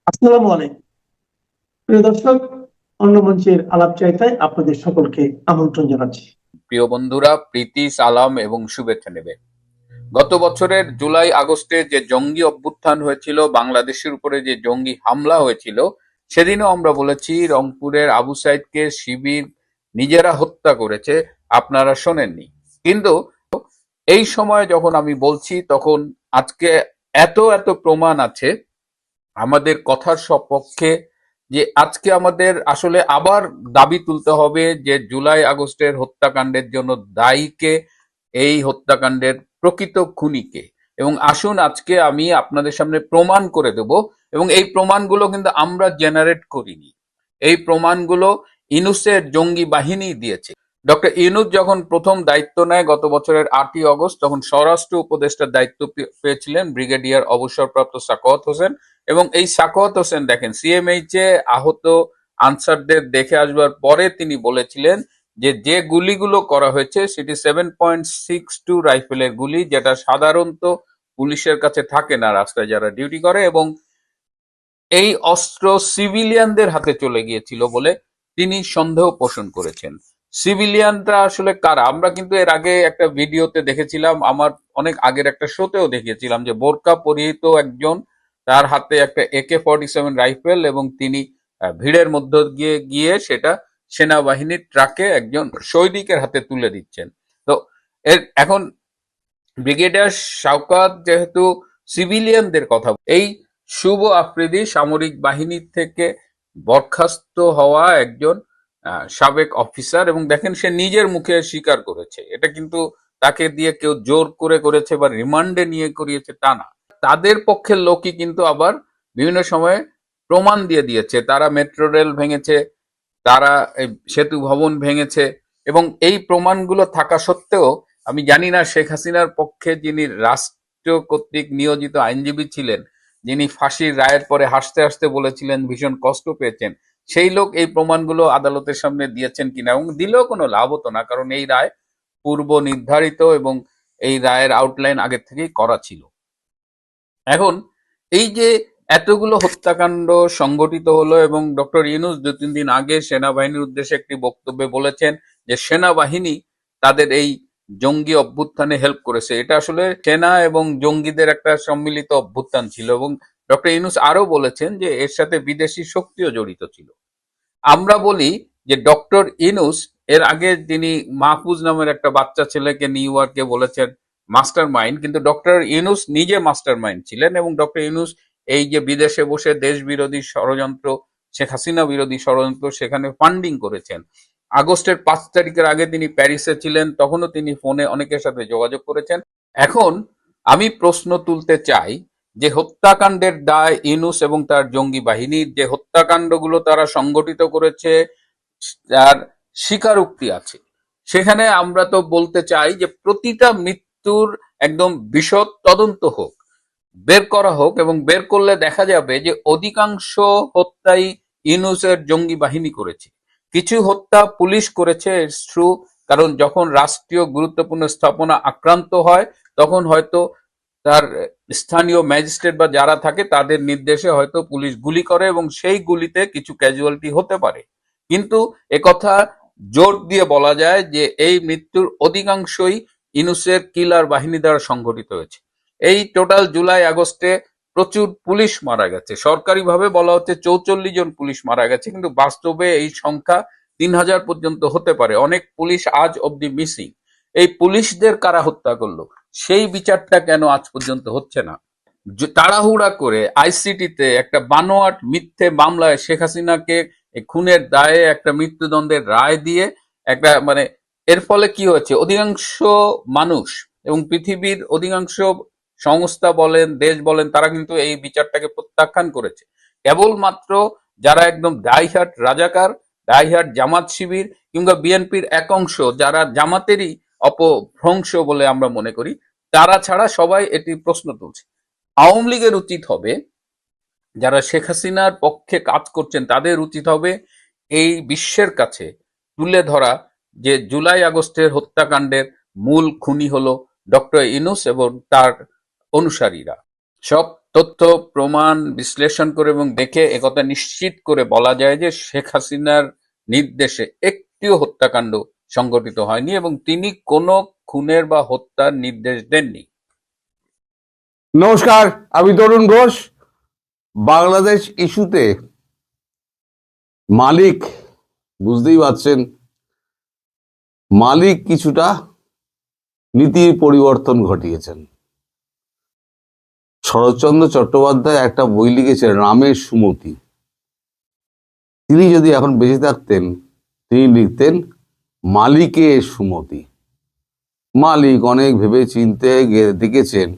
আসসালামু আলাইকুম প্রিয় দর্শক, অন্য মঞ্চের আলাপচারিতায় আপনাদের সকলকে আমন্ত্রণ জানাচ্ছি। প্রিয় বন্ধুরা, প্রীতি, সালাম এবং শুভেচ্ছা নেবে। গত বছরের জুলাই আগস্টে যে জঙ্গি অভ্যুত্থান হয়েছিল, বাংলাদেশের উপরে যে জঙ্গি হামলা হয়েছিল, সেদিনও আমরা বলেছি রংপুরের আবু সাইদকে শিবির নিজেরা হত্যা করেছে, আপনারা শোনেননি। কিন্তু এই সময় যখন আমি বলছি, তখন আজকে এত এত প্রমাণ আছে আমাদের কথার সপক্ষে, যে আজকে আমাদের আসলে আবার দাবি তুলতে হবে যে জুলাই আগস্টের হত্যাকাণ্ডের জন্য দায়ীকে, এই হত্যাকাণ্ডের প্রকৃত খুনিকে। এবং আসুন আজকে আমি আপনাদের সামনে প্রমাণ করে দেব। এবং এই প্রমাণগুলো কিন্তু আমরা জেনারেট করিনি, এই প্রমাণগুলো ইনুসের জঙ্গি বাহিনী দিয়েছে। ডক্টর ইউনূস যখন প্রথম দায়িত্ব নেয় গত বছরের 8ই অগস্ট, তখন স্বরাষ্ট্র উপদেষ্টার দায়িত্ব পেয়েছিলেন ব্রিগেডিয়ার অবসরপ্রাপ্ত সাখাওয়াত হোসেন। এবং এই সাখাওয়াত হোসেন দেখেন, সিএমএইচ এ আহত আনসারদের দেখে আসবার পরে তিনি বলেছিলেন যে যে গুলিগুলো করা হয়েছে সেটি 7.62 রাইফেলের গুলি, যেটা সাধারণত পুলিশের কাছে থাকে না রাস্তায় যারা ডিউটি করে, এবং এই অস্ত্র সিভিলিয়ানদের হাতে চলে গিয়েছিল বলে তিনি সন্দেহ পোষণ করেছেন। সিভিলিয়ানরা আসলে কারা? আমরা কিন্তু এর আগে একটা ভিডিওতে দেখেছিলাম, আমার অনেক আগের একটা শোতেও দেখিয়েছিলাম, যে বোরকা পরিহিত একজন, তার হাতে একটা AK-47 রাইফেল, এবং তিনি ভিড়ের মধ্য গিয়ে গিয়ে সেটা সেনাবাহিনীর ট্রাকে একজন সৈনিকের হাতে তুলে দিচ্ছেন। তো এখন ব্রিগেডিয়ার শওকত যেহেতু সিভিলিয়ানদের কথা, এই শুভ আফ্রিদি সামরিক বাহিনী থেকে বরখাস্ত হওয়া একজন সাবেক অফিসার, এবং দেখেন সে নিজের মুখে স্বীকার করেছে, এটা কিন্তু তাকে দিয়ে কেউ জোর করে করেছে বা রিমান্ডে নিয়ে করিয়েছে তা না। তাদের পক্ষের লোকই কিন্তু আবার বিভিন্ন সময়ে প্রমাণ দিয়ে দিয়েছে, তারা মেট্রো রেল ভেঙেছে, তারা এই সেতু ভবন ভেঙেছে। এবং এই প্রমাণগুলো থাকা সত্ত্বেও আমি জানি না শেখ হাসিনার পক্ষে যিনি রাষ্ট্র কর্তৃক নিয়োজিত আইনজীবী ছিলেন, যিনি ফাঁসির রায়ের পরে হাসতে হাসতে বলেছিলেন ভীষণ কষ্ট পেয়েছেন, সেই লোক এই প্রমাণগুলো আদালতের সামনে দিয়েছেন কিনা, এবং দিলেও কোনো লাভ হতো না, কারণ এই রায় পূর্ব নির্ধারিত এবং এই রায়ের আউটলাইন আগের থেকেই করা ছিল। এখন এই যে এতগুলো হত্যাকাণ্ড সংগঠিত হলো, এবং ডক্টর ইউনূস 2-3 দিন আগে সেনাবাহিনীর উদ্দেশ্যে একটি বক্তব্যে বলেছেন যে সেনাবাহিনী তাদের এই জঙ্গি অভ্যুত্থানে হেল্প করেছে, এটা আসলে সেনা এবং জঙ্গিদের একটা সম্মিলিত অভ্যুত্থান ছিল। এবং ডক্টর ইউনূস আরো বলেছেন যে এর সাথে বিদেশি শক্তিও জড়িত ছিল। আমরা বলি যে ডক্টর ইনুস এর আগে যিনি মাহফুজ নামের একটা বাচ্চা ছেলেকে নিউ ইয়র্কে বলেছেন মাস্টার মাইন্ড, কিন্তু ডক্টর ইউনুস নিজে মাস্টার মাইন্ড ছিলেন। এবং ডক্টর ইউনুস এই যে বিদেশে বসে দেশ বিরোধী ষড়যন্ত্র, শেখ হাসিনা বিরোধী ষড়যন্ত্র, সেখানে ফান্ডিং করেছেন। আগস্টের 5 তারিখের আগে তিনি প্যারিসে ছিলেন, তখনও তিনি ফোনে অনেকের সাথে যোগাযোগ করেছেন। এখন আমি প্রশ্ন তুলতে চাই যে হত্যাকাণ্ডের দায় ইউনূস এবং তার জঙ্গি বাহিনীর, যে হত্যাকাণ্ডগুলো তারা সংগঠিত করেছে তার স্বীকারোক্তি আছে, সেখানে আমরা তো বলতে চাই যে প্রতিটা মৃত্যুর একদম বিশদ তদন্ত হোক, বের করা হোক, এবং বের করলে দেখা যাবে যে অধিকাংশ হত্যাই ইউনূসের জঙ্গি বাহিনী করেছে। কিছু হত্যা পুলিশ করেছে, ইটস ট্রু, কারণ যখন রাষ্ট্রীয় গুরুত্বপূর্ণ স্থাপনা আক্রান্ত হয় তখন হয়তো তার স্থানীয় ম্যাজিস্ট্রেট বা যারা থাকে তাদের নির্দেশে হয়তো পুলিশ গুলি করে, এবং সেই গুলিতে কিছু ক্যাজুয়ালিটি হতে পারে। কিন্তু একথা জোর দিয়ে বলা যায় যে এই মৃত্যুর অধিকাংশই ইউনূসের কিলার বাহিনী দ্বারা সংঘটিত হয়েছে। এই টোটাল জুলাই আগস্টে প্রচুর পুলিশ মারা গেছে, সরকারিভাবে বলা হচ্ছে 44 জন পুলিশ মারা গেছে, কিন্তু বাস্তবে এই সংখ্যা 3000 পর্যন্ত হতে পারে। অনেক পুলিশ আজ অব্দি মিসিং। এই পুলিশদের কারা হত্যা করলো সেই বিচারটা কেন আজ পর্যন্ত হচ্ছে না? তাড়াহুড়া করে আইসিটিতে একটা বানোয়াট মিথ্যে মামলায় শেখ হাসিনাকে খুনের দায়ে একটা মৃত্যুদণ্ডের রায় দিয়ে একটা মানে, এর ফলে কি হয়েছে, অধিকাংশ মানুষ এবং পৃথিবীর অধিকাংশ সংস্থা বলেন, দেশ বলেন, তারা কিন্তু এই বিচারটাকে প্রত্যাখ্যান করেছে। কেবলমাত্র যারা একদম ডাইহার্ট রাজাকার, ডাইহার্ট জামাত শিবির কিংবা বিএনপির এক অংশ যারা জামাতেরই অপভ্রংশ বলে আমরা মনে করি, তারা ছাড়া সবাই এটি প্রশ্ন তুলছে। আওয়ামী লীগের উচিত হবে, যারা শেখ হাসিনার পক্ষে কাজ করছেন তাদের উচিত হবে এই বিশ্বের কাছে তুলে ধরা যে জুলাই আগস্টের হত্যাকাণ্ডের মূল খুনি হলো ডক্টর ইউনূস এবং তার অনুসারীরা। সব তথ্য প্রমাণ বিশ্লেষণ করে এবং দেখে একথা নিশ্চিত করে বলা যায় যে শেখ হাসিনার নির্দেশে একটিও হত্যাকাণ্ড সংঘটিত হয়নি এবং তিনি কোনো খুনের বা হত্যার নির্দেশ দেননি। নমস্কার, আমি তরুণ ঘোষ। বাংলাদেশ ইস্যুতে মালিক, বুঝতেই পারছেন, মালিক কিছুটা নীতির পরিবর্তন ঘটিয়েছেন। শরৎচন্দ্র চট্টোপাধ্যায় একটা বই লিখেছেন রামের সুমতি। তিনি যদি এখন বেঁচে থাকতেন তিনি লিখতেন মালিকের সুমতি। মালিক অনেক ভেবে চিনতে দেখেছেন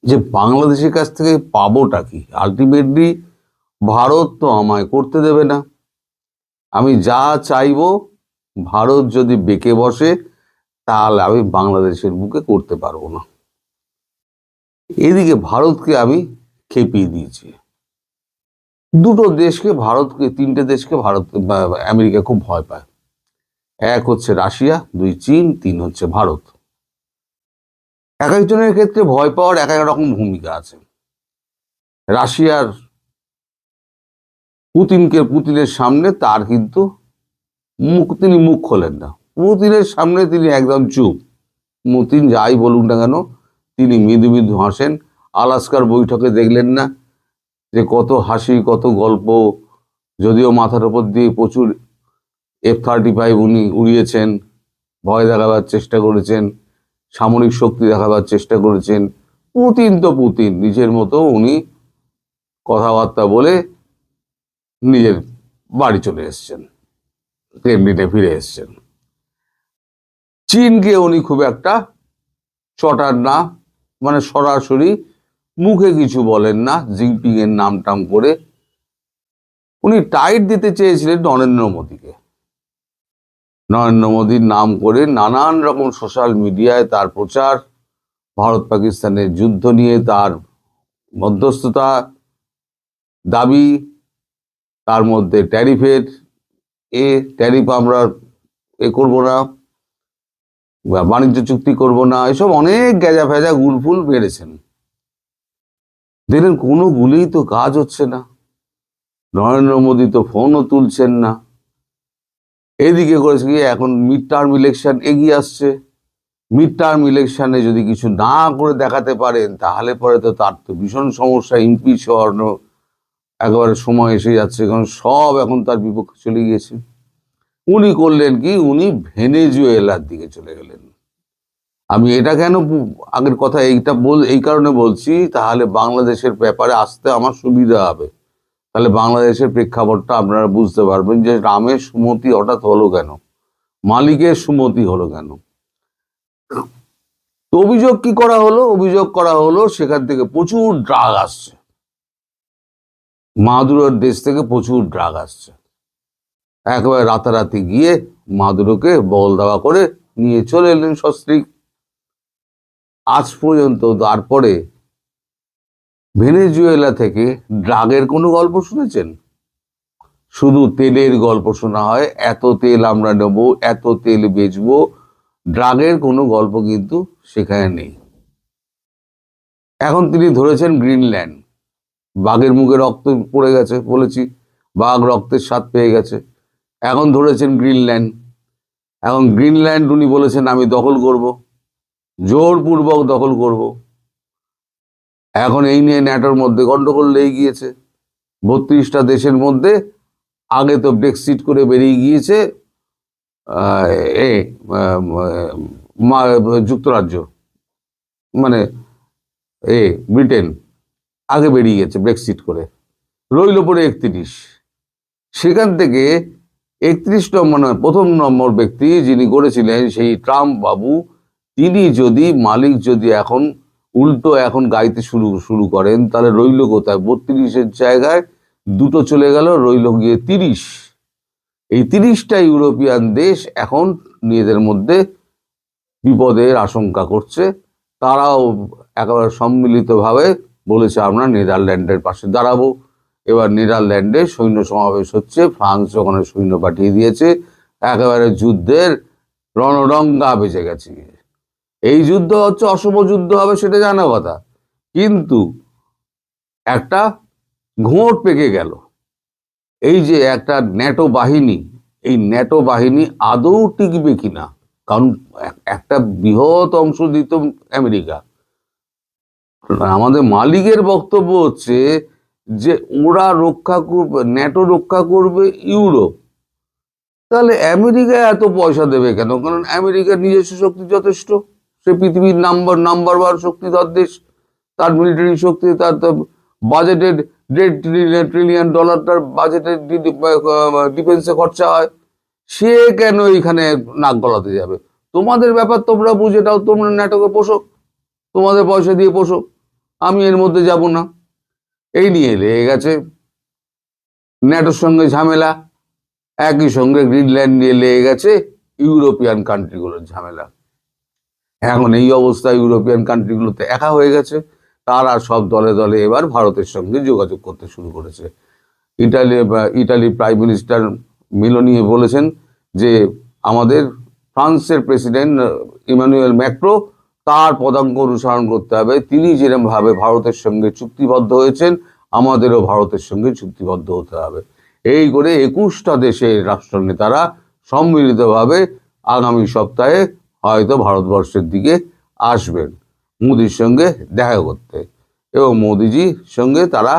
যে বাংলাদেশের কাছ থেকে পাবোটা কি। আলটিমেটলি ভারত তো আমায় করতে দেবে না, আমি যা চাইবো ভারত যদি বেঁকে বসে তাহলে আমি বাংলাদেশের বুকে করতে পারবো না। এদিকে ভারতকে আমি খেপিয়ে দিয়েছি। দুটো দেশকে, ভারতকে, তিনটে দেশকে ভারত আমেরিকা খুব ভয় পায়। এক হচ্ছে রাশিয়া, দুই চীন, তিন হচ্ছে ভারত। এক একজনের ক্ষেত্রে ভয় পাওয়ার এক এক রকম ভূমিকা আছে। রাশিয়ার পুতিনের সামনে তার কিন্তু তিনি মুখ খোলেন না। পুতিনের সামনে তিনি একদম চুপ। পুতিন যাই বলুন না কেন তিনি মৃদু মৃদু হাসেন। আলাস্কার বৈঠকে দেখলেন না যে কত হাসি, কত গল্প। যদিও মাথার উপর দিয়ে প্রচুর F-35 উনি উড়িয়েছেন, ভয় দেখাবার চেষ্টা করেছেন, সামরিক শক্তি দেখাবার চেষ্টা করেছেন। পুতিন তো পুতিন, নিজের মতো উনি কথাবার্তা বলে নিজের বাড়ি চলে এসছেন, ক্রেমলিনে ফিরে এসছেন। চীনকে উনি খুব একটা চটার না, মানে সরাসরি মুখে কিছু বলেন না। জিনপিং এর নাম টাম করে উনি টাইট দিতে চেয়েছিলেন নরেন্দ্র মোদীকে। নরেন্দ্র মোদীর নাম করে নানান রকম সোশ্যাল মিডিয়ায় তার প্রচার, ভারত পাকিস্তানের যুদ্ধ নিয়ে তার মধ্যস্থতা দাবি, তার মধ্যে ট্যারিফের ট্যারিফ আমরা করবো না, বাণিজ্য চুক্তি করব না, এসব অনেক গ্যাজা ফ্যাজা গুলফুল বেড়েছেন। দেখলেন কোনো গুলিই তো কাজ হচ্ছে না। নরেন্দ্র মোদী তো ফোনও তুলছেন না। এদিকে করেছে কি, এখন মিড টার্ম ইলেকশন এগিয়ে আসছে। মিড টার্ম ইলেকশনে যদি কিছু না করে দেখাতে পারেন তাহলে পরে তো তার তো ভীষণ সমস্যা। ইমপিচ হওয়ার একেবারে সময় এসে যাচ্ছে, কারণ সব এখন তার বিপক্ষে চলে গিয়েছে। উনি করলেন কি, উনি ভেনেজুয়েলার দিকে চলে গেলেন। আমি এটা কেন আগের কথা এই কারণে বলছি, তাহলে বাংলাদেশের ব্যাপারে আসতে আমার সুবিধা হবে। তাহলে বাংলাদেশের প্রেক্ষাপটটা আপনারা বুঝতে পারবেন যে রামের সুমতি হঠাৎ হলো কেন, মালিকের সুমতি হলো কেন। তো অভিযোগ কি করা হলো? অভিযোগ করা হলো সেখান থেকে প্রচুর ড্রাগ আসছে, মাদুরোর দেশ থেকে প্রচুর ড্রাগ আসছে। একেবারে রাতারাতি গিয়ে মাদুরোকে বল দেওয়া করে নিয়ে চলে এলেন সস্ত্রীক। আজ পর্যন্ত তারপরে ভেনেজুয়েলা থেকে ড্রাগের কোনো গল্প শুনেছেন? শুধু তেলের গল্প শোনা হয়, এত তেল আমরা নেবো, এত তেল বেচবো। ড্রাগের কোনো গল্প কিন্তু সেখানে নেই। এখন তিনি ধরেছেন গ্রিনল্যান্ড। বাঘের মুখে রক্ত পড়ে গেছে, বলেছি বাঘ রক্তের স্বাদ পেয়ে গেছে। এখন ধরেছেন গ্রিনল্যান্ড। এখন গ্রিনল্যান্ড উনি বলেছেন আমি দখল করব, জোরপূর্বক দখল করব। এখন এই নিয়ে ন্যাটোর মধ্যে গন্ডগোল লেগে গিয়েছে। 32টা দেশের মধ্যে আগে তো ব্রেক্সিট করে বেরিয়ে গিয়েছে যুক্তরাজ্য, মানে ব্রিটেন আগে বেরিয়ে গেছে ব্রেক্সিট করে, রইল পরে 31। সেখান থেকে 31 নম্বর, প্রথম নম্বর ব্যক্তি যিনি করেছিলেন সেই ট্রাম্প বাবু, তিনি যদি মালিক যদি এখন উল্টো এখন গাইতে শুরু করেন তাহলে রইল কোথায়? 32-এর জায়গায় দুটো চলে গেল, রইল গিয়ে 30। এই 30টা ইউরোপিয়ান দেশ এখন নিজেদের মধ্যে বিপদের আশঙ্কা করছে। তারাও একেবারে সম্মিলিতভাবে বলেছে আমরা নেদারল্যান্ডের পাশে দাঁড়াবো। এবার নেদারল্যান্ডে সৈন্য সমাবেশ হচ্ছে, ফ্রান্স ওখানে সৈন্য পাঠিয়ে দিয়েছে। একেবারে যুদ্ধের রণডঙ্কা বেজে গেছে। এই যুদ্ধ হচ্ছে অশুভ যুদ্ধ হবে সেটা জানা কথা, কিন্তু একটা ঘোঁট পেকে গেল। এই যে একটা ন্যাটো বাহিনী, এই ন্যাটো বাহিনী আদৌ টিকবে কিনা, কারণ একটা বৃহৎ অংশ দিত আমেরিকা। আমাদের মালিকের বক্তব্য হচ্ছে যে ওরা রক্ষা করবে, ন্যাটো রক্ষা করবে ইউরোপ। তাহলে আমেরিকা এত পয়সা দেবে কেন? কারণ আমেরিকার নিজস্ব শক্তি যথেষ্ট, সে পৃথিবীর নাম্বার 1 শক্তিধর দেশ। তার মিলিটারি শক্তি, তার বাজেটের $1.5 ট্রিলিয়ন তার বাজেটের ডিফেন্সে খরচা হয়। সে কেন এখানে নাক গলাতে যাবে? তোমাদের ব্যাপার, তোমরা বুঝে দাও, তোমরা ন্যাটোকে পোষো, তোমাদের পয়সা দিয়ে পোষো, আমি এর মধ্যে যাব না। এই নিয়ে লেগে গেছে ন্যাটোর সঙ্গে ঝামেলা। একই সঙ্গে গ্রিনল্যান্ড নিয়ে লেগে গেছে ইউরোপিয়ান কান্ট্রিগুলোর ঝামেলা। এখন এই অবস্থা ইউরোপিয়ান কান্ট্রিগুলোতে একা হয়ে গেছে। তারা সব দলে দলে এবার ভারতের সঙ্গে যোগাযোগ করতে শুরু করেছে। ইটালি প্রাইম মিনিস্টার মিলোনি বলেছেন যে আমাদের ফ্রান্সের প্রেসিডেন্ট ইমানুয়েল ম্যাক্রো, তার পদাঙ্ক অনুসরণ করতে হবে। তিনি যেরকম ভাবে ভারতের সঙ্গে চুক্তিবদ্ধ হয়েছেন, আমাদেরও ভারতের সঙ্গে চুক্তিবদ্ধ হতে হবে। এই করে 21টা দেশের রাষ্ট্রনেতারা সম্মিলিতভাবে আগামী সপ্তাহে হয়তো ভারতবর্ষের দিকে আসবেন মোদির সঙ্গে দেখা করতে। এবং মোদিজির সঙ্গে তারা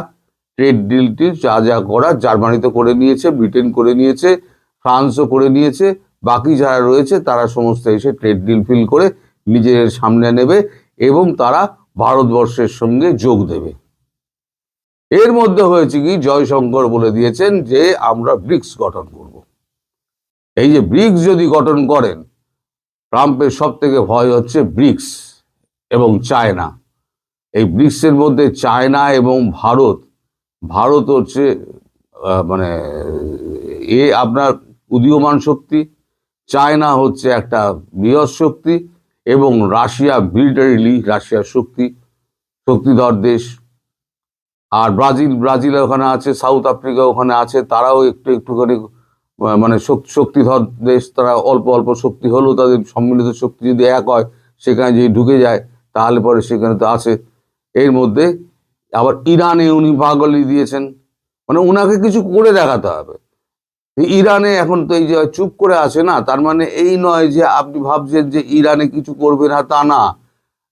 ট্রেড ডিলটি যা করা জার্মানিতে করে নিয়েছে, ব্রিটেন করে নিয়েছে, ফ্রান্সও করে নিয়েছে। বাকি যারা রয়েছে তারা সমস্ত এসে ট্রেড ডিল ফিল করে নিজের সামনে নেবে এবং তারা ভারতবর্ষের সঙ্গে যোগ দেবে। এর মধ্যে হয়েছে কি, জয়শঙ্কর বলে দিয়েছেন যে আমরা ব্রিক্স গঠন করব। এই যে ব্রিক্স যদি গঠন করেন, ট্রাম্পের সব থেকে ভয় হচ্ছে ব্রিক্স এবং চায়না। এই ব্রিক্সের মধ্যে চায়না এবং ভারত হচ্ছে মানে আপনার উদীয়মান শক্তি, চায়না হচ্ছে একটা বৃহৎ শক্তি, এবং রাশিয়া মিলিটারিলি রাশিয়ার শক্তিধর দেশ। আর ব্রাজিল ওখানে আছে, সাউথ আফ্রিকা ওখানে আছে, তারাও একটুখানি মানে শক্তিধর দেশ। তারা অল্প শক্তি হলেও তাদের সম্মিলিত শক্তি যদি এক হয়, সেখানে যদি ঢুকে যায় তাহলে পরে সেখানে তো আছে। এর মধ্যে আবার ইরানে উনি পাগলি দিয়েছেন, মানে ওনাকে কিছু করে দেখাতে হবে। ইরানে এখন তো এই যে চুপ করে আছে না, তার মানে এই নয় যে আপনি ভাবছেন যে ইরানে কিছু করবে না, তা না।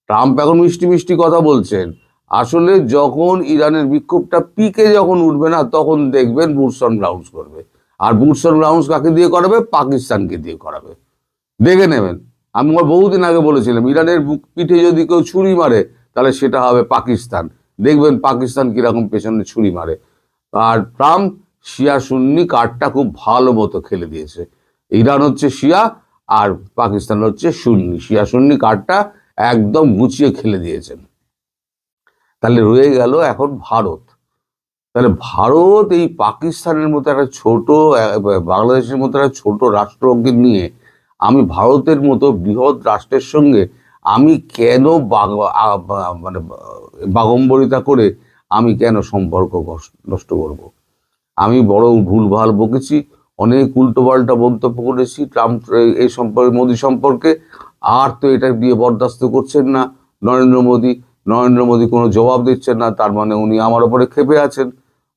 ট্রাম্প এখন মিষ্টি কথা বলছেন। আসলে যখন ইরানের বিক্ষোভটা পিকে যখন উঠবে না, তখন দেখবেন বুটস অন গ্রাউন্ডস করবে। আর বুটস অন গ্রাউন্ডস কাকে দিয়ে করাবে? পাকিস্তানকে দিয়ে করাবে। দেখে নেবেন। আমি বহুদিন আগে বলেছিলাম, ইরানের পিঠে যদি কেউ ছুরি মারে তাহলে সেটা হবে পাকিস্তান। দেখবেন পাকিস্তান কিরকম পেছনে ছুরি মারে। আর ট্রাম্প শিয়া সুন্নি কার্ডটা খুব ভালো মতো খেলে দিয়েছে। ইরান হচ্ছে শিয়া আর পাকিস্তান হচ্ছে সুন্নি। শিয়া সুন্নি কার্ডটা একদম গুছিয়ে খেলে দিয়েছেন। তাহলে রয়ে গেল এখন ভারত। তাহলে ভারত এই পাকিস্তানের মতো একটা ছোট, বাংলাদেশের মতো একটা ছোট রাষ্ট্রকে নিয়ে আমি ভারতের মতো বৃহৎ রাষ্ট্রের সঙ্গে আমি কেন মানে বাগম্বরিতা করে আমি কেন সম্পর্ক নষ্ট করব? আমি বড় ভুলভাল বকেছি, অনেক উল্টোপাল্টা মন্তব্য করেছি ট্রাম্প এই সম্পর্কে, মোদী সম্পর্কে। আর তো এটা দিয়ে বরদাস্ত করছেন না নরেন্দ্র মোদী কোনো জবাব দিচ্ছেন না। তার মানে উনি আমার উপরে ক্ষেপে আছেন,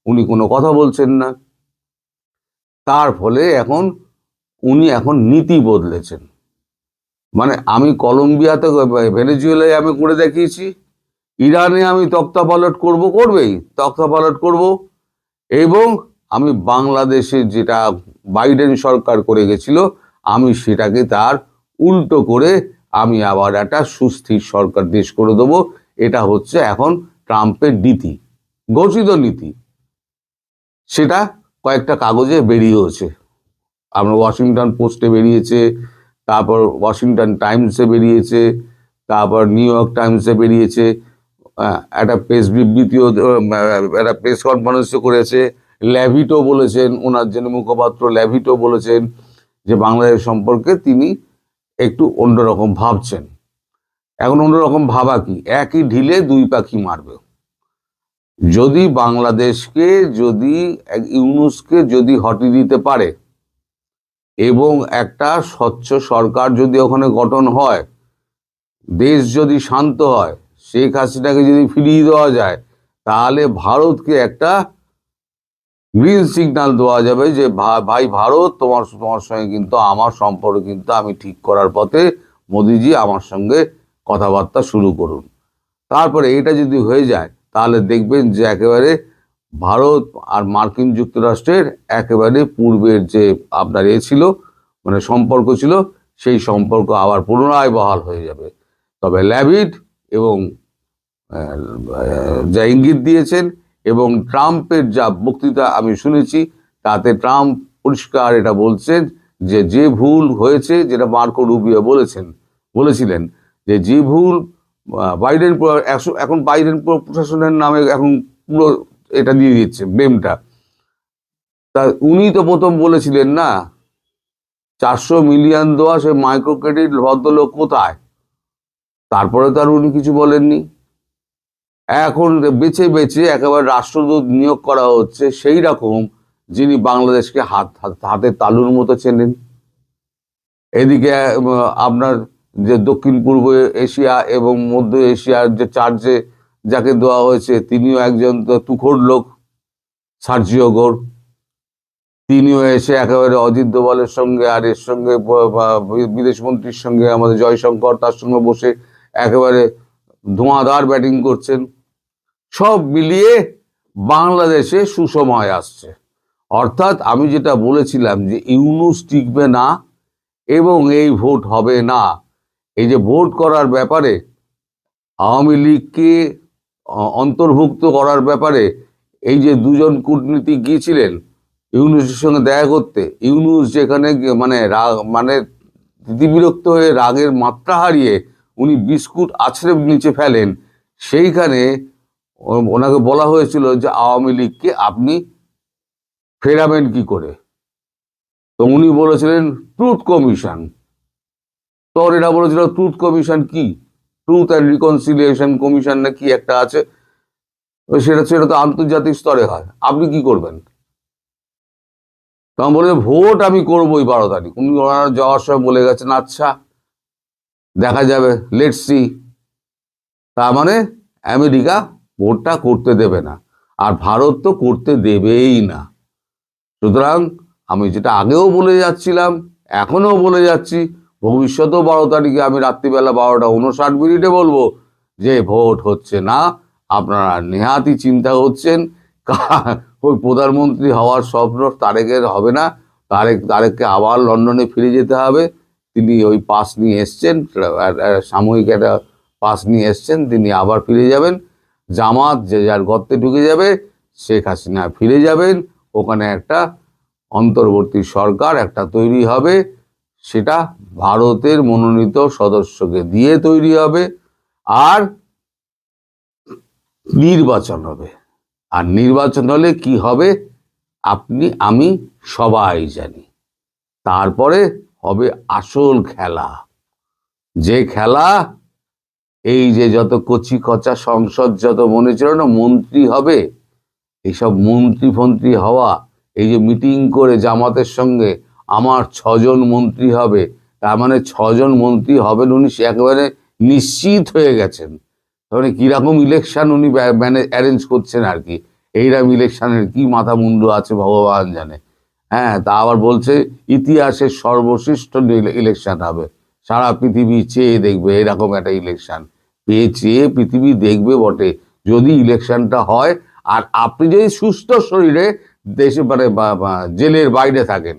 উনি কোনো কথা বলছেন না। তার ফলে উনি এখন নীতি বদলেছেন। মানে আমি কলম্বিয়াতে, ভেনেজুয়েলায় আমি করে দেখিয়েছি, ইরানে আমি তক্তাপালট করব, এবং আমি বাংলাদেশে যেটা বাইডেন সরকার করে গেছিল, আমি সেটাকে তার উল্টো করে আমি আবার একটা সুস্থির সরকার দেশ করে দেবো। এটা হচ্ছে এখন ট্রাম্পের নীতি, ঘোষিত নীতি। সেটা কয়েকটা কাগজে বেরিয়েছে, আমরা ওয়াশিংটন পোস্টে বেরিয়েছে, তারপর ওয়াশিংটন টাইমসে বেরিয়েছে, তারপর নিউ ইয়র্ক টাইমসে বেরিয়েছে, একটা প্রেস বিবৃতিও, একটা প্রেস কনফারেন্সও করেছে। ল্যাভিটো বলেছেন, ওনার জন্য মুখপাত্র ল্যাভিটো বলেছেন যে বাংলাদেশ সম্পর্কে তিনি একটু অন্যরকম ভাবছেন। এখন অন্যরকম ভাবা কি, একই ঢিলে দুই পাখি মারবে। যদি বাংলাদেশকে, যদি ইউনূসকে যদি হটিয়ে দিতে পারে এবং একটা স্বচ্ছ সরকার যদি ওখানে গঠন হয়, দেশ যদি শান্ত হয়, শেখ হাসিনাকে যদি ফিরিয়ে দেওয়া যায়, তাহলে ভারতকে একটা গ্রিন সিগন্যাল দেওয়া যাবে যে ভাই ভারত, তোমার তোমার সঙ্গে কিন্তু আমার সম্পর্ক কিন্তু আমি ঠিক করার পথে, মোদিজি আমার সঙ্গে কথাবার্তা শুরু করুন। তারপরে এটা যদি হয়ে যায় তাহলে দেখবেন যে একেবারে ভারত আর মার্কিন যুক্তরাষ্ট্রের একেবারে পূর্বের যে আপনার ছিল, মানে সম্পর্ক ছিল, সেই সম্পর্ক আবার পুনরায় বহাল হয়ে যাবে। তবে ল্যাভিড এবং যা ইঙ্গিত দিয়েছেন এবং ট্রাম্পের যা বক্তৃতা আমি শুনেছি, তাতে ট্রাম্প পরিষ্কার এটা বলছেন যে ভুল হয়েছে, যেটা মার্কো রুবিও বলেছিলেন যে ভুল বাইডেন এখন বাইডেন প্রশাসনের নামে এখন পুরো এটা দিয়ে দিচ্ছে ব্লেমটা। তা উনি তো প্রথম বলেছিলেন না 400 মিলিয়ন দেওয়া সে মাইক্রো ক্রেডিট ভদ্রলোক কোথায়, তারপরে তো আর উনি কিছু বলেননি। এখন বেছে বেছে একেবারে রাষ্ট্রদূত নিয়োগ করা হচ্ছে সেই রকম, যিনি বাংলাদেশকে হাতের তালুর মতো চেনেন। এদিকে আপনার যে দক্ষিণ পূর্ব এশিয়া এবং মধ্য এশিয়ার যে চার্জে যাকে দেওয়া হয়েছে, তিনিও একজন তুখোড় লোক, সার্জিও গোর। তিনিও এসে একেবারে অজিত দোভালের সঙ্গে আর এর সঙ্গে বিদেশ মন্ত্রীর সঙ্গে আমাদের জয়শঙ্কর তার সঙ্গে বসে একেবারে ধোঁয়াধার ব্যাটিং করছেন। সব মিলিয়ে বাংলাদেশে সুসময় আসছে। অর্থাৎ আমি যেটা বলেছিলাম যে ইউনূস টিকবে না এবং এই ভোট হবে না, এই যে ভোট করার ব্যাপারে আওয়ামী লীগকে অন্তর্ভুক্ত করার ব্যাপারে এই যে দুজন কূটনীতিক গিয়েছিলেন ইউনূসের সঙ্গে দেখা করতে, ইউনূস যেখানে মানে বিরক্ত হয়ে রাগের মাত্রা হারিয়ে উনি বিস্কুট আছড়ে নিচে ফেলেন, সেইখানে ওনাকে বলা হয়েছিল যে আওয়ামী লীগকে আপনি ফেরাবেন কি করে। তো উনি বলেছিলেন ট্রুথ কমিশন। তো এরা বলেছিল ট্রুথ কমিশন কি, ট্রুথ অ্যান্ড রিকনসিলিয়েশন কমিশন না কি একটা আছে, সেটা তো আন্তর্জাতিক স্তরে হয়, আপনি কি করবেন। তখন বলে ভোট আমি করবোই 12 তারিখ। উনি ওনারা যাওয়ার সময় বলে গেছেন আচ্ছা দেখা যাবে, লেটস সি। তার মানে আমেরিকা ভোটটা করতে দেবে না, আর ভারত তো করতে দেবেই না। সুতরাং আমি যেটা আগেও বলে যাচ্ছিলাম, এখনো বলে যাচ্ছি, ভবিষ্যতেও 12 তারিখে আমি রাত্রিবেলা 12:59 বলবো যে ভোট হচ্ছে না। আপনারা নেহাতি চিন্তা করছেন ওই প্রধানমন্ত্রী হওয়ার স্বপ্ন তারেকের হবে না। তারেককে আবার লন্ডনে ফিরে যেতে হবে। তিনি ওই পাস নিয়ে এসছেন, সাময়িক একটা পাস নিয়ে এসছেন, তিনি আবার ফিরে যাবেন। জামাত যে যার গর্তে ঢুকে যাবে, শেখ হাসিনা ফিরে যাবেন। ওখানে একটা অন্তর্বর্তী সরকার একটা তৈরি হবে, সেটা ভারতের মনোনীত সদস্যকে দিয়ে তৈরি হবে, আর নির্বাচন হবে। আর নির্বাচন হলে কি হবে আপনি আমি সবাই জানি। তারপরে হবে আসল খেলা, যে খেলা এই যে যত কচি কচা সংসদ যত মনে ছিল না মন্ত্রী হবে, এইসব মন্ত্রী হওয়া, এই যে মিটিং করে জামাতের সঙ্গে আমার 6 জন মন্ত্রী হবে, তার মানে 6 জন মন্ত্রী হবেন উনি একেবারে নিশ্চিত হয়ে গেছেন। তাহলে কিরকম ইলেকশন উনি অ্যারেঞ্জ করছেন আর কি, এইরকম ইলেকশনের কি মাথা মুন্ডু আছে ভগবান জানে। হ্যাঁ, তা আবার বলছে ইতিহাসের সর্বশ্রেষ্ঠ ইলেকশন হবে, সারা পৃথিবী চেয়ে দেখবে এরকম একটা ইলেকশন। চেয়ে পৃথিবী দেখবে বটে যদি ইলেকশনটা হয়। আর আপনি যদি সুস্থ শরীরে দেশে মানে জেলের বাইরে থাকেন,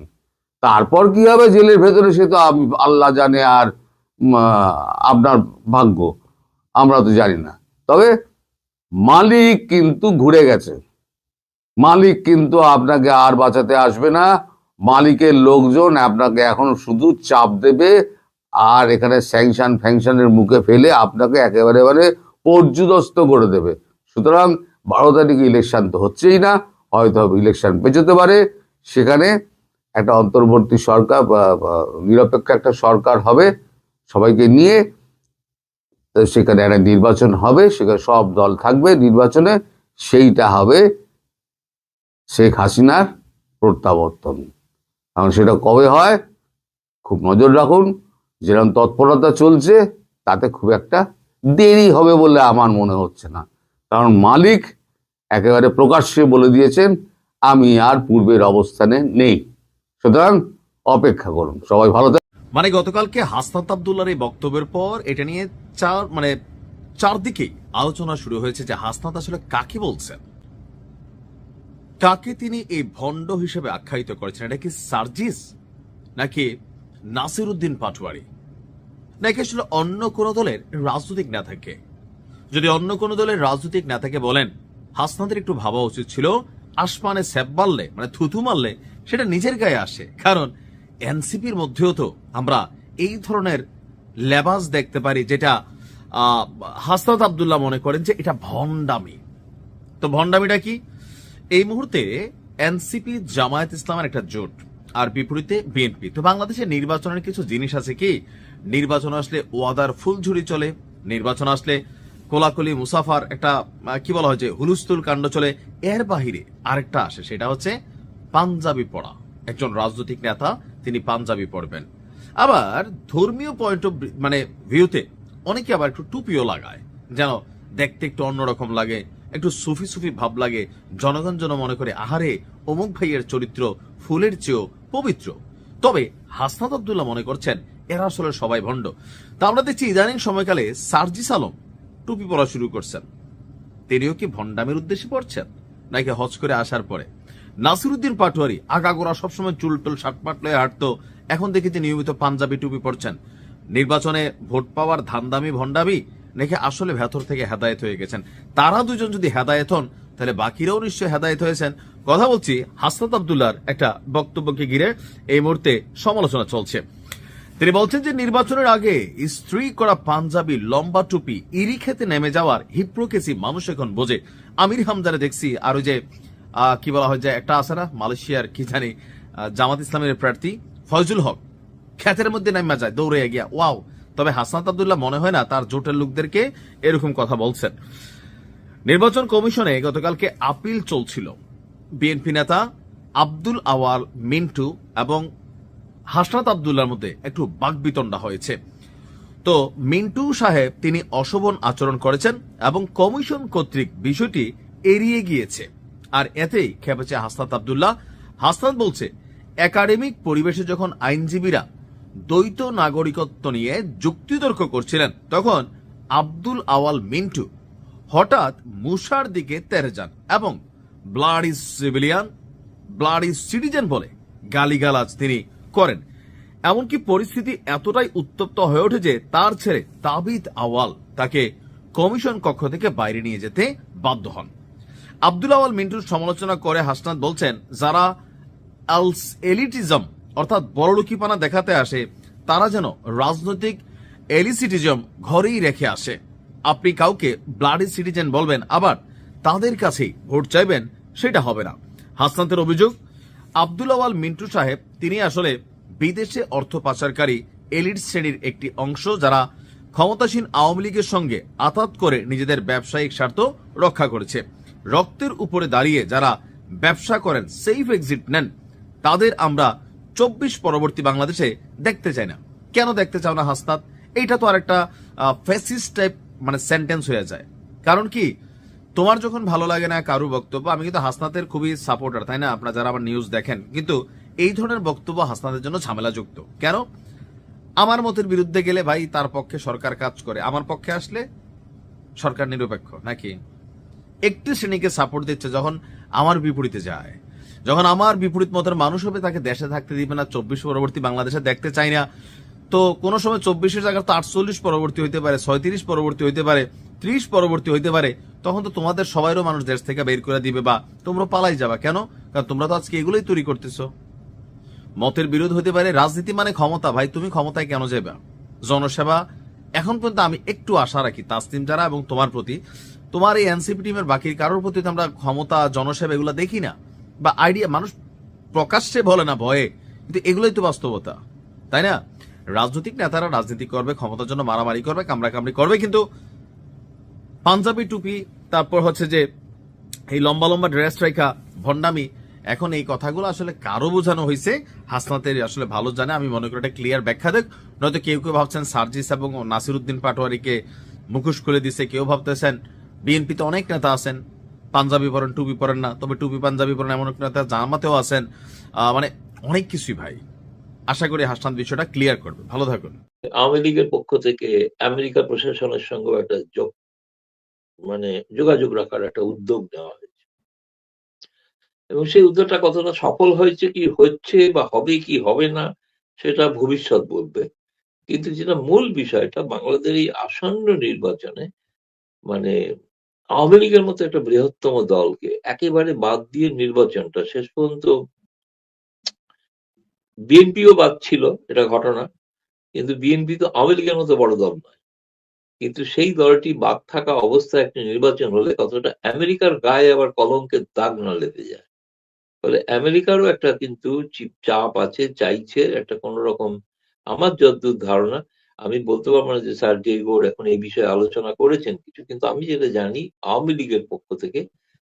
তারপর কি হবে জেলের ভেতরে সে তো আল্লাহ জানে, আর আপনার ভাগ্য আমরা তো জানি না। তবে মালিক কিন্তু ঘুরে গেছে, মালিক কিন্তু আপনাকে আর বাঁচাতে আসবে না। মালিকের লোকজন আপনাকে এখন শুধু চাপ দেবে, আর এখানে ফ্যাংশনের মুখে ফেলে আপনাকে একেবারে পর্যুদস্ত করে দেবে। সুতরাং 12 তারিখে ইলেকশন তো হচ্ছেই না, হয়তো ইলেকশন পেছোতে পারে, সেখানে একটা অন্তর্বর্তী সরকার বা নিরপেক্ষ একটা সরকার হবে সবাইকে নিয়ে, সেখানে একটা নির্বাচন হবে, সেখানে সব দল থাকবে নির্বাচনে, সেইটা হবে শেখ হাসিনার প্রত্যাবর্তন। কারণ সেটা কবে হয় খুব নজর রাখুন, যেরকম তৎপরতা চলছে তাতে খুব একটা দেরি হবে বলে আমার মনে হচ্ছে না। কারণ মালিক একেবারে প্রকাশ্যে বলে দিয়েছেন আমি আর পূর্বের অবস্থানে নেই। সুতরাং অপেক্ষা করুন, সবাই ভালো থাকুন। মানে গতকালকে হাসনাত আব্দুল্লাহর এই বক্তব্যের পর এটা নিয়ে চারদিকে আলোচনা শুরু হয়েছে যে হাসনাত আসলে কাকে বলছেন, কাকে তিনি এই ভণ্ড হিসেবে আখ্যায়িত করেছেন। এটা কি সার্জিস, নাকি নাসিরউদ্দিন পাটোয়ারি, নাকি আসলে অন্য কোন দলের রাজনৈতিক নেতাকে? যদি অন্য কোন দলের রাজনৈতিক নেতাকে বলেন, হাসনাতের একটু ভাবা উচিত ছিল আসমানে স্যাপ মারলে, মানে থুথু মারলে সেটা নিজের গায়ে আসে। কারণ এনসিপির মধ্যেও তো আমরা এই ধরনের লেবাস দেখতে পারি, যেটা হাসনাত আব্দুল্লাহ মনে করেন যে এটা ভণ্ডামি। তো ভণ্ডামিটা কি? এই মুহূর্তে এনসিপি জামায়াত ইসলামের একটা জোট, আর বিপরীতে বিএনপি। তো বাংলাদেশের নির্বাচনের কিছু জিনিস আছে কি, নির্বাচন আসলে ওয়াদার ফুলঝুরি চলে, নির্বাচন আসলে কোলাকুলি মুসাফার একটা কি বলা হয় যে হুলুস্থুল কাণ্ড চলে। এর বাহিরে আরেকটা আসে, সেটা হচ্ছে পাঞ্জাবি পড়া। একজন রাজনৈতিক নেতা তিনি পাঞ্জাবি পড়বেন। আবার ধর্মীয় পয়েন্ট অফ ভিউতে অনেকে আবার একটু টুপিও লাগায়, যেন দেখতে একটু অন্যরকম লাগে, একটু সুফি সুফি ভাব লাগে। জনগণ যেন মনে করে আহারে অমুক ভাইয়ের চরিত্র ফুলের চেয়েও পবিত্র। তবে হাসনাত আব্দুল্লাহ মনে করছেন এরা আসলে সবাই ভণ্ড। তা আমরা দেখছি ইদানিং সময়কালে সার্জিস আলম টুপি পরা শুরু করছেন। তিনিও কি ভণ্ডামের উদ্দেশ্যে পড়ছেন, নাকি হজ করে আসার পরে? নাসিরউদ্দিন পাটোয়ারি আগাগোড়া সবসময় চুল টুল শার্ট পাট লয়ে হাঁটতো, এখন দেখি যে নিয়মিত পাঞ্জাবি টুপি পড়ছেন। নির্বাচনে ভোট পাওয়ার ধান্দামি ভণ্ডামি, নাকি আসলে ভেতর থেকে হেদায়েত হয়ে গেছেন? তারা দুজন যদি হেদায়েত হন, তাহলে বাকিরাও নিশ্চয়ই হেদায়েত হয়েছেন। কথা বলছি হাসনাত আব্দুল্লাহর একটা বক্তব্যকে ঘিরে এই মুহূর্তে সমালোচনা চলছে। তিনি বলছেন যে নির্বাচনের আগে ইস্ত্রি করা পাঞ্জাবি লম্বা টুপি ইরি খেতে নেমে যাওয়ার হিপ্রোকেসি মানুষ এখন বোঝে। আমির হামজারে দেখছি, আর ওই যে কি বলা হয় যে একটা আছে না মালয়েশিয়ার কি জানি জামাত ইসলামের প্রার্থী ফয়জুল হক, ক্ষেতের মধ্যে নেমে যায় দৌড়ে গিয়া। ওয়াও! তবে হাসনাত আব্দুল্লাহ মনে হয় না তার জোটের লোকদেরকে এরকম কথা বলছেন। নির্বাচন কমিশনে গতকালকে আপিল চলছিল। বিএনপি নেতা আব্দুল আওয়াল মিন্টু এবং হাসনাত আব্দুল্লাহর মধ্যে একটু বাকবিতণ্ডা হয়েছে। তো মিন্টু সাহেব তিনি অশোভন আচরণ করেছেন এবং কমিশন কর্তৃক বিষয়টি এড়িয়ে গিয়েছে, আর এতেই খেপেছে হাসনাত আব্দুল্লাহ। হাসনাত বলছে একাডেমিক পরিবেশে যখন আইনজীবীরা দ্বৈত নাগরিকত্ব নিয়ে যুক্তিতর্ক করছিলেন, তখন আব্দুল আওয়াল মিন্টু হঠাৎ মুসার দিকে তেরে যান এবং blood is civilian, blood is citizen বলে গালিগালাজ তিনি করেন। এমনকি পরিস্থিতি এতটাই উত্তপ্ত হয়ে ওঠে যে তার ছেলে তাবিদ আওয়াল তাকে কমিশন কক্ষ থেকে বাইরে নিয়ে যেতে বাধ্য হন। আব্দুল আওয়াল মিন্টুর সমালোচনা করে হাসনাত বলছেন, যারা এলিটিজম অর্থাৎ বড়লোকিপানা দেখাতে আসে, তারা যেন রাজনৈতিক এলিসিটিজম ঘরেই রেখে আসে। আপনি কাউকে ব্লাডি সিটিজেন বলবেন, আবার তাদের কাছেই ভোট চাইবেন, সেটা হবে না। হাসনাতের অভিযোগ, আব্দুল আওয়াল মিন্টু সাহেব তিনি আসলে বিদেশে অর্থ পাচারকারী এলিট শ্রেণীর একটি অংশ, যারা ক্ষমতাসীন আওয়ামী লীগের সঙ্গে আতাত করে নিজেদের ব্যবসায়িক স্বার্থ রক্ষা করেছে। রক্তের উপরে দাঁড়িয়ে যারা ব্যবসা করেন, সেফ এক্সিট নেন, তাদের আমরা 24 পরবর্তী বাংলাদেশে দেখতে চাই না। কেন দেখতে চাও না হাসনাত? এইটা তো আর একটা ফ্যাসিস্ট টাইপ সেন্টেন্স হয়ে যায়। কারণ কি, তোমার যখন ভালো লাগে না কারো বক্তব্য, আমি কিন্তু হাসনাতের খুবই সাপোর্টার, তাই না? আপনারা যারা আমার নিউজ দেখেন, কিন্তু এই ধরনের বক্তব্য হাসনাতের জন্য ঝামেলাযুক্ত। কেন? আমার মতের বিরুদ্ধে গেলে ভাই তার পক্ষে সরকার কাজ করে, আমার পক্ষে আসলে সরকার নিরপেক্ষ নাকি? একটি শ্রেণীকে সাপোর্ট দিচ্ছে, যখন আমার বিপরীতে যায়, যখন আমার বিপরীত মতের মানুষ হবে তাকে দেশে থাকতে দিবে না, 24 পরবর্তী বাংলাদেশে দেখতে চাই না। তো কোনো সময় 24-এর জায়গায় তো 48 পরবর্তী হইতে পারে, 37 পরবর্তী হইতে পারে, 30 পরবর্তী হইতে পারে। তখন তো তোমাদের সবাইরও মানুষ দেশ থেকে বের করে দিবে, বা তোমরা পালাই যাবা। কেন? কারণ তোমরা তো আজকে এগুলোই তৈরি করতেছো। মতের বিরোধ হতে পারে, রাজনীতি মানে ক্ষমতা। ভাই তুমি ক্ষমতায় কেন যাবে? জনসেবা এখন পর্যন্ত আমি একটু আশা রাখি তাসলিম যারা এবং তোমার প্রতি, তোমার এই এনসিপি টিমের বাকির কারোর প্রতি আমরা ক্ষমতা, জনসেবা এগুলো দেখি না, বা আইডিয়া মানুষ প্রকাশ্যে বলে না ভয়ে, কিন্তু এগুলোই তো বাস্তবতা, তাই না? রাজনৈতিক নেতারা রাজনীতি করবে, ক্ষমতার জন্য মারামারি করবে, কামড়াকামড়ি করবে, কিন্তু পাঞ্জাবি টুপি, তারপর হচ্ছে যে এই লম্বা লম্বা ড্রেস রেখা ভণ্ডামি, এখন এই কথাগুলো আসলে কারো বোঝানো হয়েছে, হাসনাতের আসলে ভালো জানে। আমি মনে করি এটা ক্লিয়ার ব্যাখ্যা দেখ, নয়তো কেউ কেউ ভাবছেন সার্জিস এবং নাসিরউদ্দিন পাটোয়ারিকে মুখোশ খুলে দিছে, কেউ ভাবতেছেন বিএনপিতে অনেক নেতা আছেন, পাঞ্জাবি পরেন, টুপি পরেন না, তবে টুপি পাঞ্জাবি পরেন এমন একটা নেতা জামাতেও আছেন। মানে অনেক কিছুই ভাই। আশা করি হাসনাত বিষয়টা ক্লিয়ার করবে। ভালো থাকুন। আওয়ামী লীগের পক্ষ থেকে আমেরিকা প্রশাসনের সঙ্গে একটা যোগাযোগ রাখার একটা উদ্যোগ নেওয়া হয়েছে, এবং সেই উদ্যোগটা কতটা সফল হয়েছে, কি হচ্ছে বা হবে কি হবে না, সেটা ভবিষ্যৎ বলবে। কিন্তু যেটা মূল বিষয়টা, বাংলাদেশের এই আসন্ন নির্বাচনে মানে আওয়ামী লীগের মতো একটা বৃহত্তম দলকে একেবারে বাদ দিয়ে নির্বাচনটা শেষ পর্যন্ত, বিএনপিও বাদ ছিল, এটা ঘটনা, কিন্তু বিএনপি তো আওয়ামী লীগের মতো বড় দল নয়, কিন্তু সেই দলটি বাদ থাকা অবস্থায় একটা নির্বাচন হলে কতটা আমেরিকার গায়ে আবার কলঙ্কের দাগ না লেগে যায়। ফলে আমেরিকারও একটা কিন্তু চাপ আছে, চাইছে একটা কোন রকম, আমার যতদূর ধারণা, আমি বলতে পারবো না যে স্যার গোর এখন এই বিষয়ে আলোচনা করেছেন কিছু, কিন্তু আমি যেটা জানি আওয়ামী লীগের পক্ষ থেকে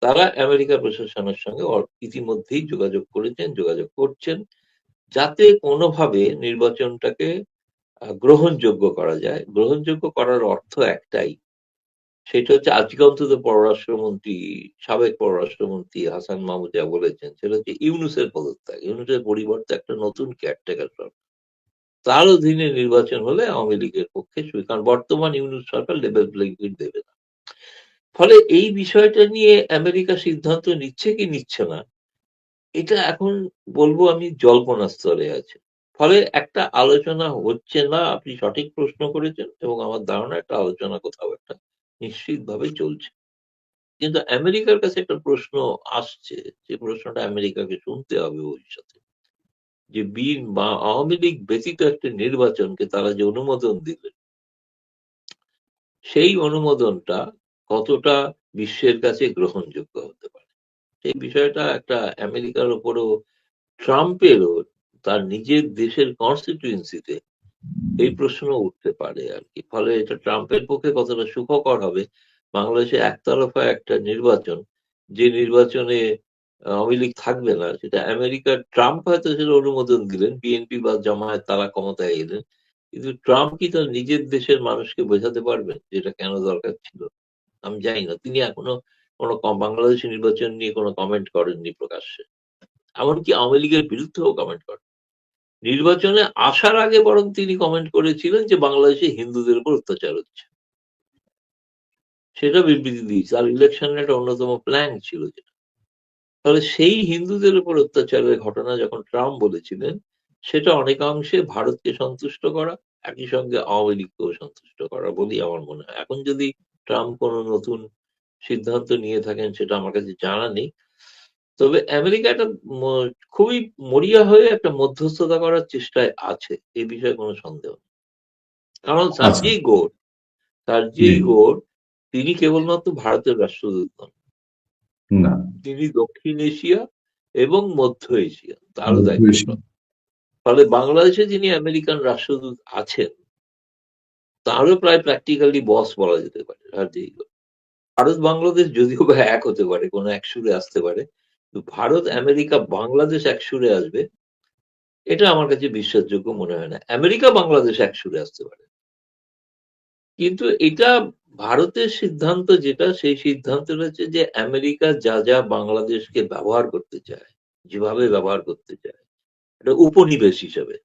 তারা আমেরিকা প্রশাসনের সঙ্গে ইতিমধ্যেই যোগাযোগ করেছেন, যোগাযোগ করছেন, যাতে কোনোভাবে নির্বাচনটাকে গ্রহণযোগ্য করা যায়। গ্রহণযোগ্য করার অর্থ একটাই, সেটা হচ্ছে আজকে অন্তত পররাষ্ট্রমন্ত্রী, সাবেক পররাষ্ট্রমন্ত্রী হাসান মাহমুদ যা বলেছেন, সেটা হচ্ছে ইউনূসের পদত্যাগ, ইউনূসের পরিবর্তে একটা নতুন কেয়ারটেকার সরকার, তার অধীনে নির্বাচন হলে আওয়ামী লীগের পক্ষে কারণ বর্তমান ইউনূস সরকার লেভেল প্লেইং ফিল্ড দেবে না। ফলে এই বিষয়টা নিয়ে আমেরিকা সিদ্ধান্ত নিচ্ছে কি নিচ্ছে না, এটা এখন বলবো আমি জল্পনা স্তরে আছে। ফলে একটা আলোচনা হচ্ছে না, আপনি সঠিক প্রশ্ন করেছেন, এবং আমার ধারণা একটা আলোচনা কোথাও একটা নিশ্চিতভাবে চলছে। কিন্তু আমেরিকার কাছে একটা প্রশ্ন আসছে, যে প্রশ্নটা আমেরিকাকে শুনতে হবে ভবিষ্যতে, যে বা আওয়ামী লীগ ব্যতীত একটা নির্বাচনকে তারা যে অনুমোদন দিলেন, সেই অনুমোদনটা কতটা বিশ্বের কাছে গ্রহণযোগ্য হতে পারে। সেই বিষয়টা একটা আমেরিকার উপরও, ট্রাম্পেরও তার নিজের দেশের কনস্টিটিউয়েন্সিতে এই প্রশ্ন উঠতে পারে আর কি। ফলে এটা ট্রাম্পের পক্ষে কতটা সুখকর হবে, বাংলাদেশে একতরফা একটা নির্বাচন, যে নির্বাচনে আওয়ামী লীগ থাকবে না, সেটা আমেরিকার ট্রাম্প হয়তো সেটা অনুমোদন দিলেন, বিএনপি বা জামায়াত তারা ক্ষমতায় এলেন, কিন্তু ট্রাম্প কি তার নিজের দেশের মানুষকে বোঝাতে পারবেন যেটা কেন দরকার ছিল? আমি জানি না। তিনি এখনো বাংলাদেশের নির্বাচন নিয়ে কোনো কমেন্ট করেননি প্রকাশ্যে, এমনকি আওয়ামী লীগের বিরুদ্ধেও কমেন্ট করেন। নির্বাচনে আসার আগে বরং তিনি কমেন্ট করেছিলেন যে বাংলাদেশে হিন্দুদের উপর অত্যাচার হচ্ছে, সেটা বিবৃতি দিয়েছে। আর ইলেকশনের একটা অন্যতম প্ল্যান ছিল যেটা। তাহলে সেই হিন্দুদের উপর অত্যাচারের ঘটনা যখন ট্রাম্প বলেছিলেন, সেটা অনেকাংশে ভারতকে সন্তুষ্ট করা, একই সঙ্গে আওয়ামী লীগকেও সন্তুষ্ট করা বলেই আমার মনে হয়। এখন যদি ট্রাম্প কোনো নতুন সিদ্ধান্ত নিয়ে থাকেন সেটা আমার কাছে জানা নেই, তবে আমেরিকা একটা খুবই মরিয়া হয়ে একটা মধ্যস্থতা করার চেষ্টায় আছে, এই বিষয়ে কোনো সন্দেহ নেই। কারণ সার্জি গোর তিনি কেবলমাত্র ভারতের রাষ্ট্রদূত নন, না, তিনি দক্ষিণ এশিয়া এবং মধ্য এশিয়া তারও দায়িত্ব। ফলে বাংলাদেশে যিনি আমেরিকান রাষ্ট্রদূত আছেন, তারও প্রায় প্র্যাকটিক্যালি বস বলা যেতে পারে সার্জি গোর। ভারত বাংলাদেশ যদিও বা এক হতে পারে, কোনো এক সুরে আসতে পারে, ভারত আমেরিকা বাংলাদেশ এক সুরে আসবে এটা আমার কাছে বিশ্বাসযোগ্য মনে হয় না। আমেরিকা বাংলাদেশ এক সুরে আসতে পারে, কিন্তু এটা ভারতের সিদ্ধান্ত, যেটা সেই সিদ্ধান্তটা হচ্ছে যে আমেরিকা যা যা বাংলাদেশকে ব্যবহার করতে চায়, যেভাবে ব্যবহার করতে চায়, এটা উপনিবেশ হিসেবে,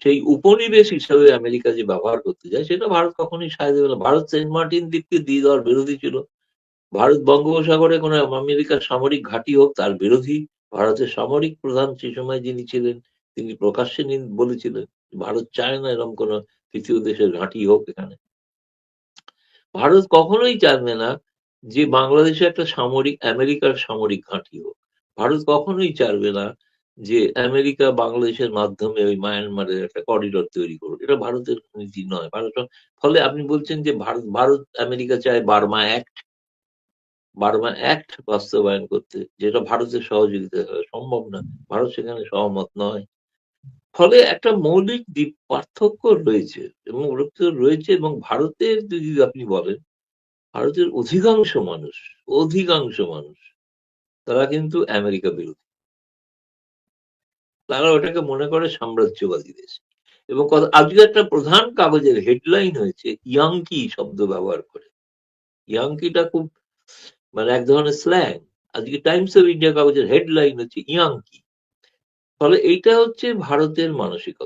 সেই উপনিবেশ হিসেবে আমেরিকা যে ব্যবহার করতে চায়, সেটা ভারত কখনোই সায় দেবে না। ভারত সেন্ট মার্টিন দ্বীপকে দিয়ে দেওয়ার বিরোধী ছিল, ভারত বঙ্গোপসাগরে কোনো আমেরিকার সামরিক ঘাঁটি হোক তার বিরোধী। ভারতের সামরিক প্রধান সেই সময় যিনি ছিলেন, তিনি প্রকাশ্যে বলেছিলেন ভারত চায় না এরকম কোন তৃতীয় দেশের ঘাঁটি হোক এখানে। ভারত কখনোই চাইবে না যে বাংলাদেশে একটা আমেরিকার সামরিক ঘাঁটি হোক। ভারত কখনোই চাইবে না যে আমেরিকা বাংলাদেশের মাধ্যমে ওই মায়ানমারের একটা করিডোর তৈরি করুক, এটা ভারতের নীতি নয়। ফলে আপনি বলছেন যে ভারত আমেরিকা চায় বার্মা অ্যাক্ট বাস্তবায়ন করতে, যেটা ভারতের সহযোগিতা সম্ভব না, ভারত সেখানে সহমত নয়। ফলে একটা মৌলিক পার্থক্য রয়েছে, এবং ভারতের যদি আপনি বলেন, ভারতের অধিকাংশ মানুষ তারা কিন্তু আমেরিকা বিরোধী, তারা ওটাকে মনে করে সাম্রাজ্যবাদী দেশ। এবং আজকে একটা প্রধান কাগজের হেডলাইন হয়েছে ইয়াংকি শব্দ ব্যবহার করে। ইয়াংকিটা খুব মানে এক ধরনের স্ল্যাং। আজকে টাইমস অফ ইন্ডিয়া কাগজের হেডলাইন হচ্ছে ইয়াংকি। ফলে এইটা হচ্ছে ভারতের মানসিকতা।